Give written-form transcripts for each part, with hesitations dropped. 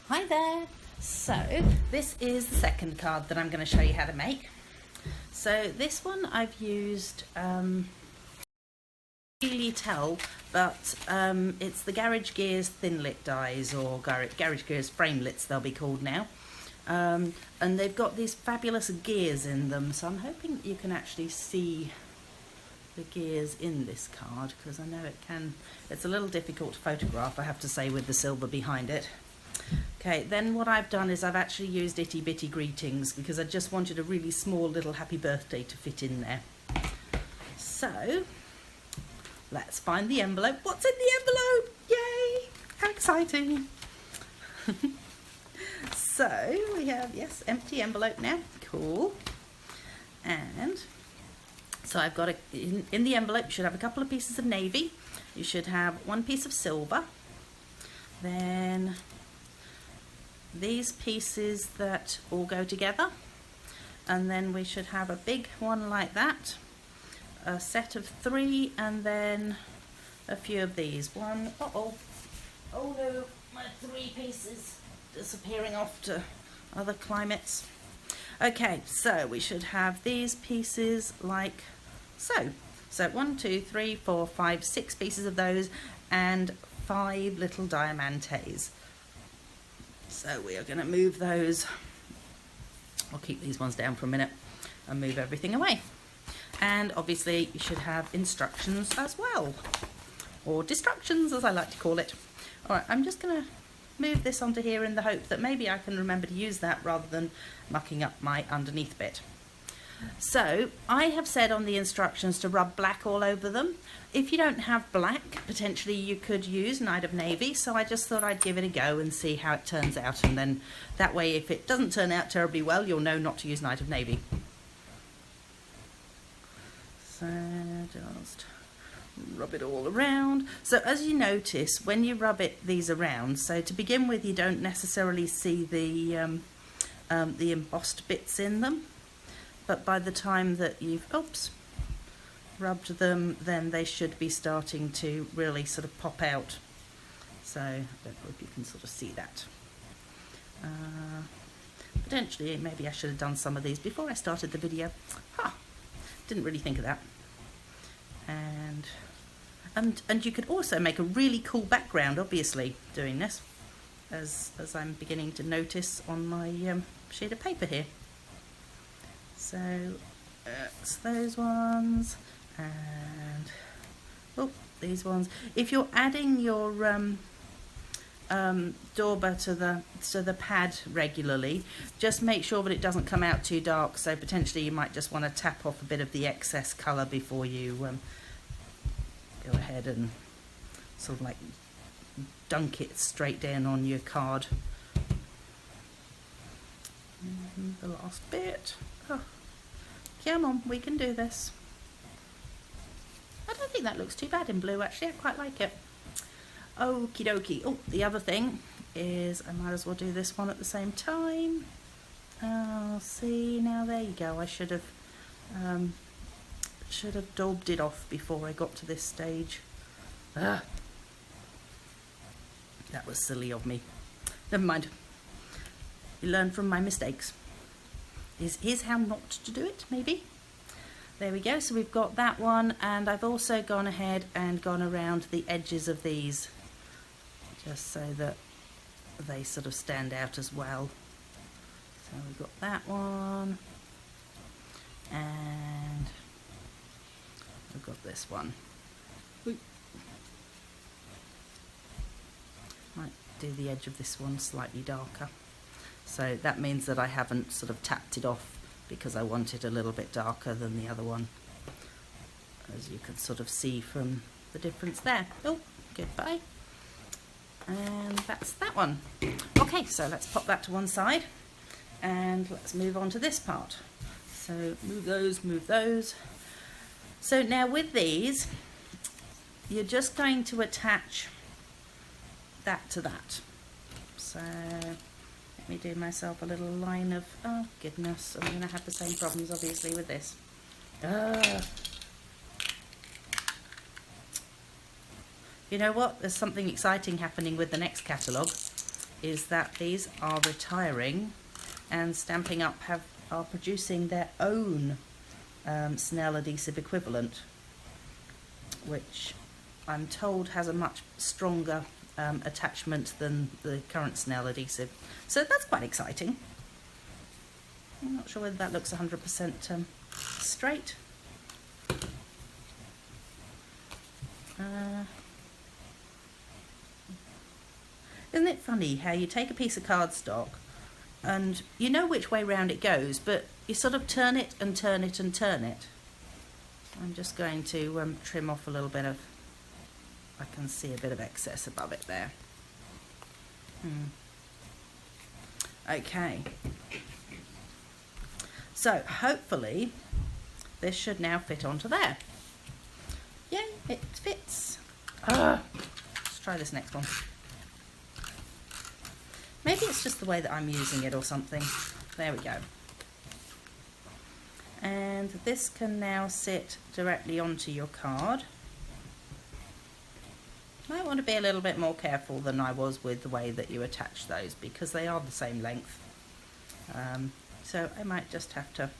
Hi there. So this is the second card that I'm going to show you how to make. So this one I've used, really tell, but it's the Garage Gears Thinlit dies, or Garage Gears Framelits they'll be called now. And they've got these fabulous gears in them, so I'm hoping you can actually see the gears in this card, because I know it's a little difficult to photograph, I have to say, with the silver behind it. Okay, then what I've done is I've actually used Itty Bitty Greetings, because I just wanted a really small little happy birthday to fit in there. So let's find the envelope. What's in the envelope? Yay! How exciting! So we have, yes, empty envelope now. Cool. And so I've got in the envelope, you should have a couple of pieces of navy. You should have one piece of silver. Then these pieces that all go together. And then we should have a big one like that. A set of 3, and then a few of these. One, oh no, my 3 pieces disappearing off to other climates. Okay, so we should have these pieces like so. So 1, 2, 3, 4, 5, 6 pieces of those, and 5 little diamantes. So we are going to move those. I'll keep these ones down for a minute and move everything away. And obviously you should have instructions as well, or destructions as I like to call it. All right, I'm just going to move this onto here in the hope that maybe I can remember to use that rather than mucking up my underneath bit. So I have said on the instructions to rub black all over them. If you don't have black, potentially you could use Night of Navy, so I just thought I'd give it a go and see how it turns out, and then that way if it doesn't turn out terribly well, you'll know not to use Night of Navy. So just rub it all around. So as you notice, when you rub these around, so to begin with you don't necessarily see the embossed bits in them, but by the time that you've rubbed them, then they should be starting to really sort of pop out. So I don't know if you can sort of see that. Potentially maybe I should have done some of these before I started the video. Didn't really think of that. And you could also make a really cool background, obviously, doing this, as I'm beginning to notice on my sheet of paper here. So it's those ones, and these ones. If you're adding your dauber to the pad regularly, just make sure that it doesn't come out too dark, so potentially you might just want to tap off a bit of the excess colour before you go ahead and sort of like dunk it straight down on your card. And the last bit. Come on, we can do this. I don't think that looks too bad in blue, actually. I quite like it. Okie dokie. Oh, the other thing is I might as well do this one at the same time. Oh, see, now there you go. I should have daubed it off before I got to this stage. That was silly of me. Never mind. You learn from my mistakes. Here's how not to do it, maybe. There we go. So we've got that one, and I've also gone ahead and gone around the edges of these, just so that they sort of stand out as well. So we've got that one, and we've got this one. Might do the edge of this one slightly darker. So that means that I haven't sort of tapped it off, because I want it a little bit darker than the other one, as you can sort of see from the difference there. Oh, goodbye. And that's that one. Okay, so let's pop that to one side, and let's move on to this part. So move those. So now with these, you're just going to attach that to that. So let me do myself a little line of, oh goodness, I'm going to have the same problems obviously with this. You know what, there's something exciting happening with the next catalogue, is that these are retiring and Stampin' Up! Are producing their own Snell adhesive equivalent, which I'm told has a much stronger attachment than the current Snell adhesive. So that's quite exciting. I'm not sure whether that looks 100% straight. Isn't it funny how you take a piece of cardstock and you know which way round it goes, but you sort of turn it and turn it and turn it. I'm just going to trim off a little bit of, I can see a bit of excess above it there. Okay. So hopefully this should now fit onto there. Yay, it fits. Let's try this next one. Maybe it's just the way that I'm using it or something. There we go. And this can now sit directly onto your card. Might want to be a little bit more careful than I was with the way that you attach those, because they are the same length. So I might just have to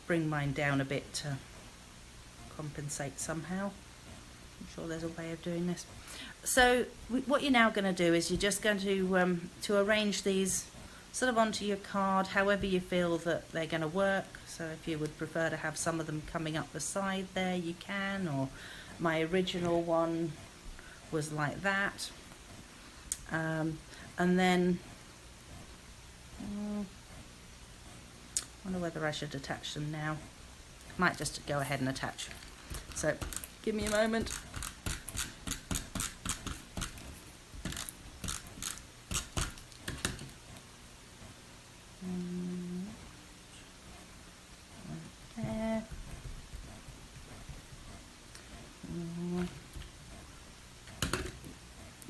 bring mine down a bit to compensate somehow. I'm sure there's a way of doing this. So what you're now going to do is you're just going to arrange these sort of onto your card however you feel that they're going to work. So if you would prefer to have some of them coming up the side there, you can, or my original one was like that. And then I wonder whether I should attach them now. Might just go ahead and attach. So give me a moment. There.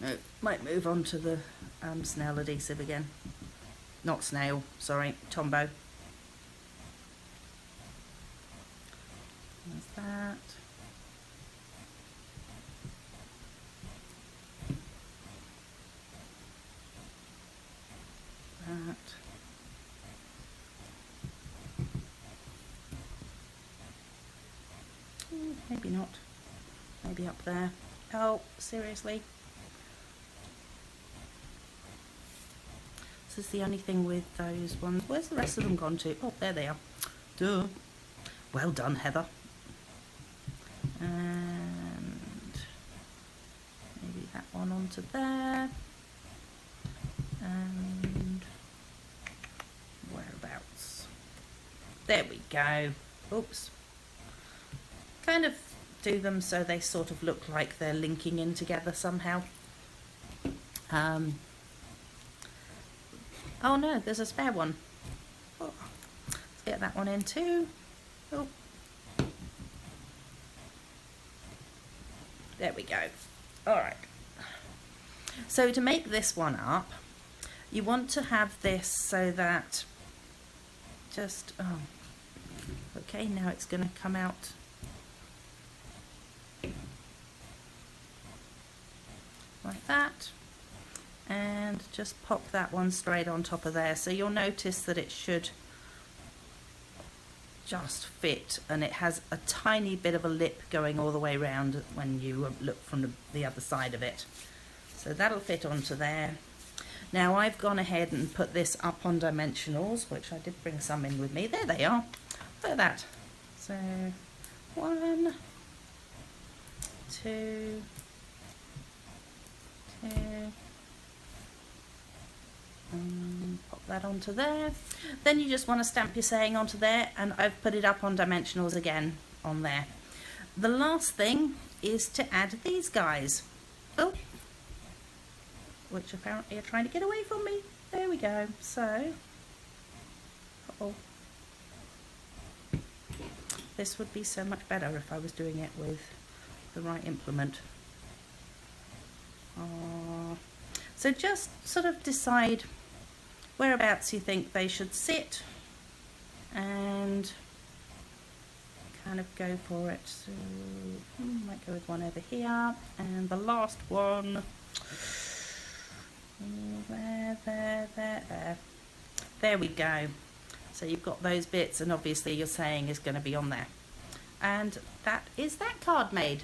No, might move on to the snail adhesive again. Not snail, sorry, Tombow. There's that. That. Maybe not. Maybe up there. Oh, seriously? This is the only thing with those ones. Where's the rest of them gone to? Oh, there they are. Duh. Well done, Heather. And maybe that one onto there. And whereabouts? There we go. Oops. Kind of do them so they sort of look like they're linking in together somehow. Oh no, there's a spare one. Oh, let's get that one in too. Oh. There we go. Alright. So to make this one up, you want to have this so that just, oh, okay, now it's going to come out like that, and just pop that one straight on top of there. So you'll notice that it should just fit, and it has a tiny bit of a lip going all the way around when you look from the other side of it. So that'll fit onto there. Now I've gone ahead and put this up on dimensionals, which I did bring some in with me. There they are. Look at that. So 1, 2, 2, pop that onto there. Then you just want to stamp your saying onto there, and I've put it up on dimensionals again on there. The last thing is to add these guys. Oh, which apparently are trying to get away from me. There we go. So, uh-oh. This would be so much better if I was doing it with the right implement. So just sort of decide whereabouts you think they should sit and kind of go for it. So might go with one over here, and the last one, There we go. So you've got those bits, and obviously your saying is going to be on there. And that is that card made.